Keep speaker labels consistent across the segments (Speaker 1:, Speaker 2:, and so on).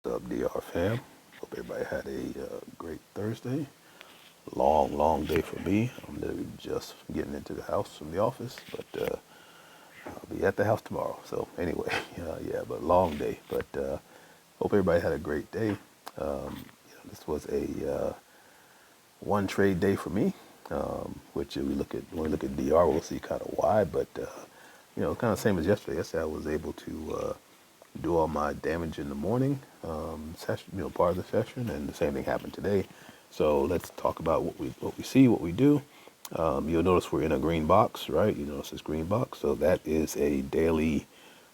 Speaker 1: What's up, DR fam? Hope everybody had a great Thursday. Long day for me. I'm literally just getting into the house from the office, but I'll be at the house tomorrow. So anyway, yeah, but long day. But hope everybody had a great day. This was a one trade day for me, which if we look at when we look at DR, we'll see kind of why. But kind of same as yesterday. Yesterday I was able to do all my damage in the morning session, part of the session, and the same thing happened today. So let's talk about what we see, what we do. You'll notice we're in a green box, right? You notice this green box. So that is a daily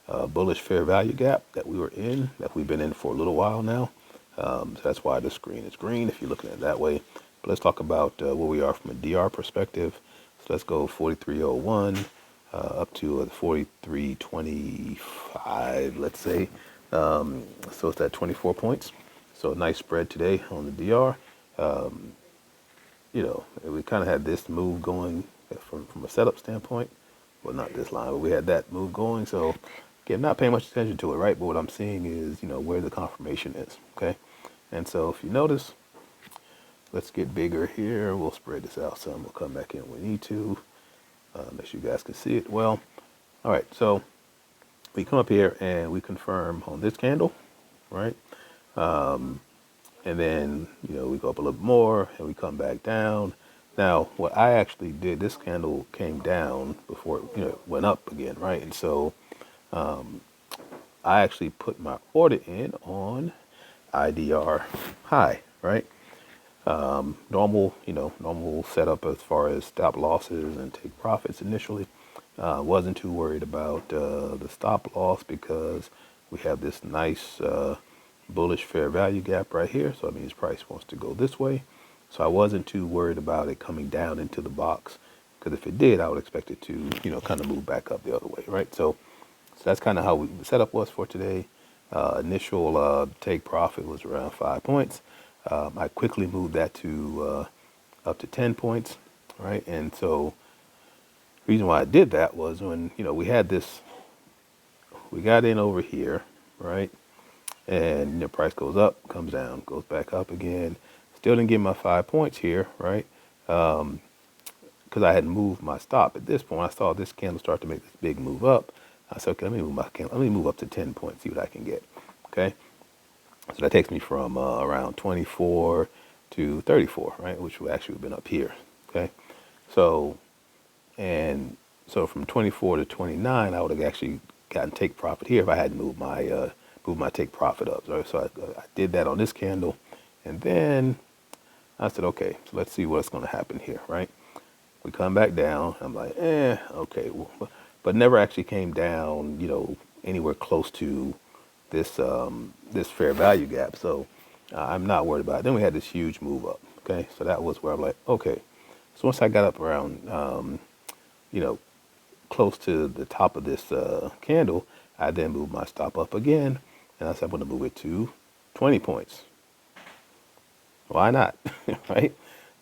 Speaker 1: bullish fair value gap that we were in, that we've been in for a little while now. So that's why the screen is green if you're looking at it that way. But let's talk about where we are from a DR perspective. So let's go 4301 up to 4325, let's say. So it's at 24 points. So a nice spread today on the DR. We kind of had this move going from a setup standpoint. Well, not this line, but we had that move going. So again, not paying much attention to it, right? But what I'm seeing is, where the confirmation is, okay? And so if you notice, let's get bigger here. We'll spread this out some. We'll come back in when we need to. Make sure you guys can see it well. All right, so we come up here and we confirm on this candle, right? And then, we go up a little more and we come back down. Now, what I actually did, this candle came down before it went up again, right? And so I actually put my order in on IDR high, right? Normal setup as far as stop losses and take profits initially. Wasn't too worried about the stop loss because we have this nice bullish fair value gap right here. So that means price wants to go this way. So I wasn't too worried about it coming down into the box, because if it did, I would expect it to, kind of move back up the other way, right? So that's kind of how the setup was for today. Initial take profit was around 5 points. I quickly moved that to up to 10 points, right? And so the reason why I did that was when, we had this, we got in over here, right? And the price goes up, comes down, goes back up again. Still didn't get my 5 points here, right? Because I had moved my stop. At this point, I saw this candle start to make this big move up. I said, okay, let me move my candle. Let me move up to 10 points, see what I can get, okay? So that takes me from around 24 to 34, right? Which would actually have been up here, okay? So from 24 to 29, I would have actually gotten take profit here if I hadn't moved my take profit up. Right? So I did that on this candle, and then I said, okay, so let's see what's going to happen here, right? We come back down. I'm like, okay, but never actually came down, anywhere close to this this fair value gap. So I'm not worried about it. Then we had this huge move up. Okay, so that was where I'm like, okay. So once I got up around, close to the top of this candle, I then moved my stop up again, and I said I'm going to move it to 20 points. Why not, right?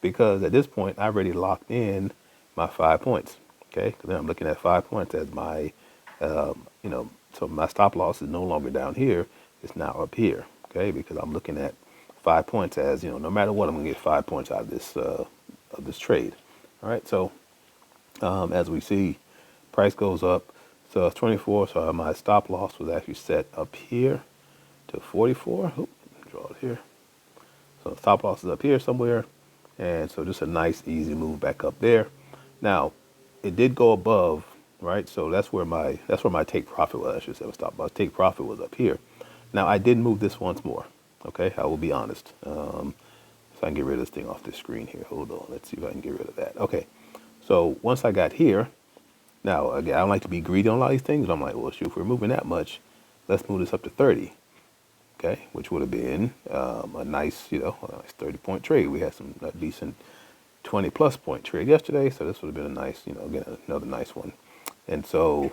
Speaker 1: Because at this point I already locked in my 5 points. Okay, because then I'm looking at 5 points as my, so my stop loss is no longer down here; it's now up here. Okay, because I'm looking at 5 points as no matter what, I'm gonna get 5 points out of this trade. All right, so as we see, price goes up. So it's 24. So my stop loss was actually set up here to 44. Oop, draw it here. So stop loss is up here somewhere, and so just a nice easy move back up there. Now, it did go above, right? So that's where my take profit was. I should say stop loss. Take profit was up here. Now I did move this once more. Okay, I will be honest. So I can get rid of this thing off the screen here. Hold on. Let's see if I can get rid of that. Okay. So once I got here, now again, I don't like to be greedy on a lot of these things, but I'm like, well, shoot, if we're moving that much, let's move this up to 30. Okay, which would have been a nice 30-point trade. We had some decent 20+ point trade yesterday, so this would have been a nice, again, another nice one. And so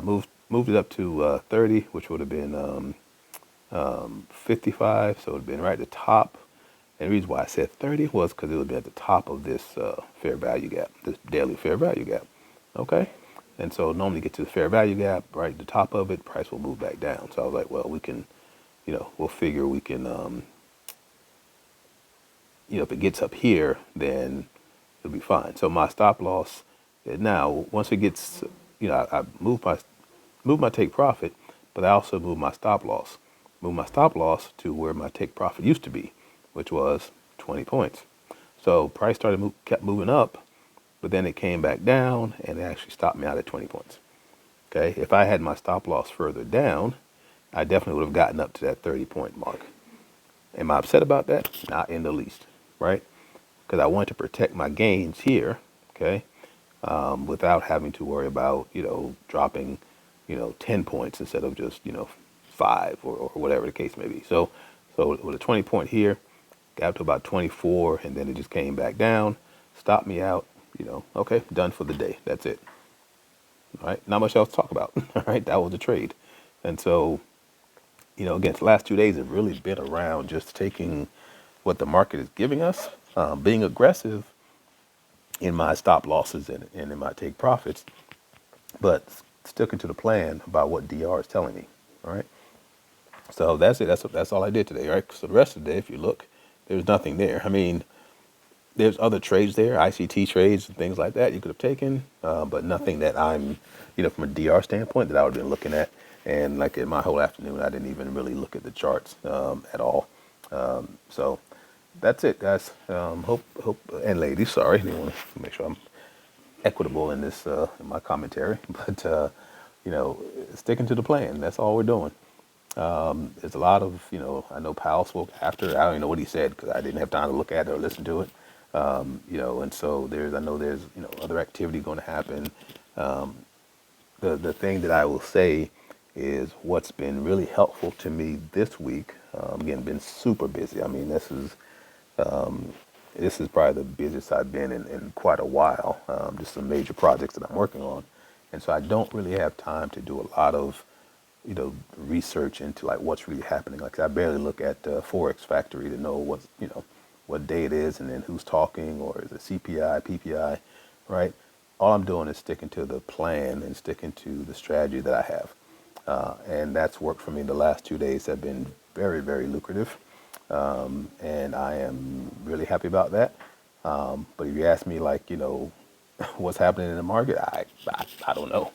Speaker 1: moved it up to 30, which would have been 55, so it would have been right at the top. And the reason why I said 30 was because it would be at the top of this fair value gap, this daily fair value gap. Okay, and so normally get to the fair value gap, right at the top of it, price will move back down. So I was like, well, we can we'll figure we can, if it gets up here, then it'll be fine. So my stop loss now, once it gets, I move my take profit, but I also move my stop loss. Move my stop loss to where my take profit used to be, which was 20 points. So price kept moving up, but then it came back down and it actually stopped me out at 20 points. Okay, if I had my stop loss further down, I definitely would have gotten up to that 30-point mark. Am I upset about that? Not in the least, right? Because I want to protect my gains here, okay, without having to worry about, dropping, 10 points instead of just, 5 or whatever the case may be. So with a 20 point here, got up to about 24, and then it just came back down, stopped me out, okay, done for the day. That's it. All right, not much else to talk about. All right, that was the trade. And so, again, the last 2 days have really been around just taking what the market is giving us, being aggressive in my stop losses and in my take profits, but sticking to the plan about what DR is telling me. All right. So that's it. That's all I did today. Right. So the rest of the day, if you look, there's nothing there. I mean, there's other trades there, ICT trades and things like that you could have taken, but nothing that I'm, from a DR standpoint that I would have been looking at. And like in my whole afternoon, I didn't even really look at the charts at all. So that's it, guys. Hope and ladies, sorry, I want to make sure I'm equitable in this in my commentary, but sticking to the plan. That's all we're doing. There's a lot of, I know Powell spoke after. I don't even know what he said because I didn't have time to look at it or listen to it. And so I know there's, other activity going to happen. The thing that I will say is what's been really helpful to me this week. Again, been super busy. I mean, this is probably the busiest I've been in quite a while. Just some major projects that I'm working on, and so I don't really have time to do a lot of research into like what's really happening. Like I barely look at Forex Factory to know what day it is and then who's talking, or is it CPI, PPI, right? All I'm doing is sticking to the plan and sticking to the strategy that I have. And that's worked for me. The last 2 days have been very, very lucrative. And I am really happy about that. But if you ask me like, what's happening in the market, I don't know.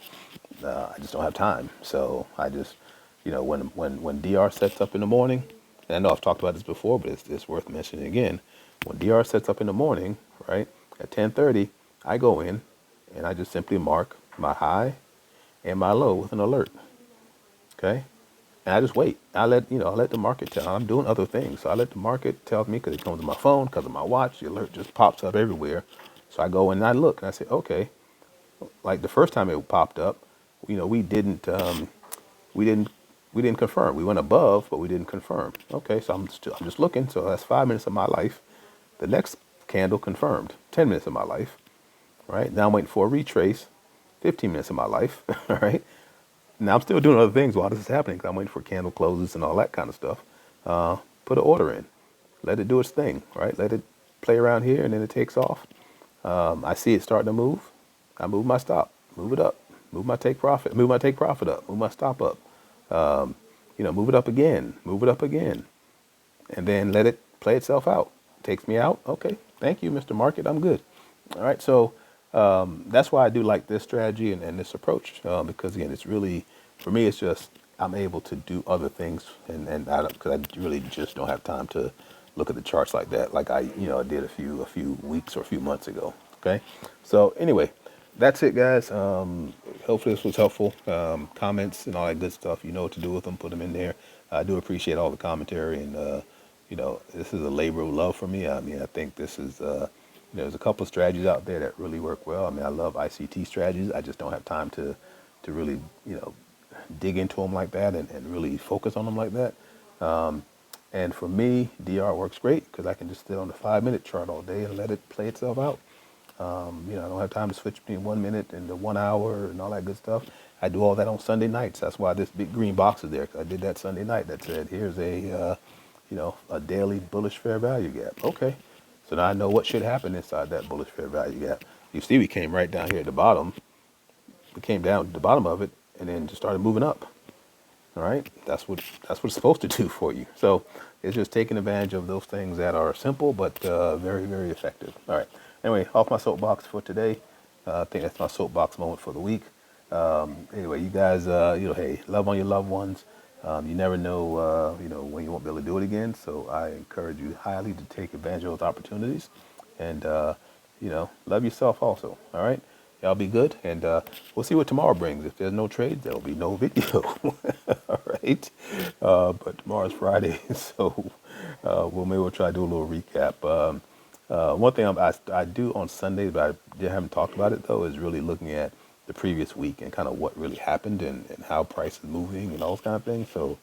Speaker 1: I just don't have time. So I just, when DR sets up in the morning, and I know I've talked about this before, but it's worth mentioning again. When DR sets up in the morning, right, at 10:30, I go in and I just simply mark my high and my low with an alert. Okay. And I just wait. I let the market tell. I'm doing other things. So I let the market tell me because it comes to my phone, because of my watch. The alert just pops up everywhere. So I go in and I look and I say, okay, like the first time it popped up, we didn't confirm. We went above, but we didn't confirm. Okay, so I'm just looking. So that's 5 minutes of my life. The next candle confirmed 10 minutes of my life. Right now I'm waiting for a retrace, 15 minutes of my life. All right. Now I'm still doing other things while this is happening because I'm waiting for candle closes and all that kind of stuff. Put an order in, let it do its thing, right? Let it play around here and then it takes off. I see it starting to move. I move my stop, move it up, move my take profit up, move my stop up. Move it up again, and then let it play itself out. Takes me out. Okay, thank you, Mr. Market. I'm good. All right, so that's why I do like this strategy and this approach because again, it's really for me. It's just I'm able to do other things, and because I really just don't have time to look at the charts like that, like I did a few weeks or a few months ago. Okay, so anyway, that's it, guys. Hopefully this was helpful. Comments and all that good stuff. You know what to do with them. Put them in there. I do appreciate all the commentary, and this is a labor of love for me. I mean, I think this is. There's a couple of strategies out there that really work well. I mean, I love ICT strategies. I just don't have time to really, dig into them like that and really focus on them like that. And for me, DR works great because I can just sit on the 5-minute chart all day and let it play itself out. I don't have time to switch between 1 minute and the 1 hour and all that good stuff. I do all that on Sunday nights. That's why this big green box is there. 'Cause I did that Sunday night that said, here's a daily bullish fair value gap. Okay. So now I know what should happen inside that bullish fair value gap. You see, we came right down here at the bottom. We came down to the bottom of it and then just started moving up. All right, that's what it's supposed to do for you. So it's just taking advantage of those things that are simple but very very effective. All right. Anyway, off my soapbox for today. I think that's my soapbox moment for the week. Anyway, you guys, hey, love on your loved ones. You never know, when you won't be able to do it again. So I encourage you highly to take advantage of those opportunities, and love yourself also. All right, y'all be good, and we'll see what tomorrow brings. If there's no trades, there'll be no video. All right, but tomorrow's Friday, so we'll try to do a little recap. One thing I do on Sundays, but I haven't talked about it though, is really looking at the previous week and kind of what really happened and how price is moving and all those kind of things. So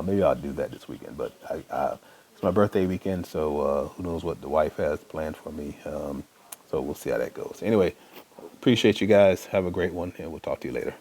Speaker 1: maybe I'll do that this weekend. But it's my birthday weekend, so who knows what the wife has planned for me. So we'll see how that goes. Anyway, appreciate you guys. Have a great one, and we'll talk to you later.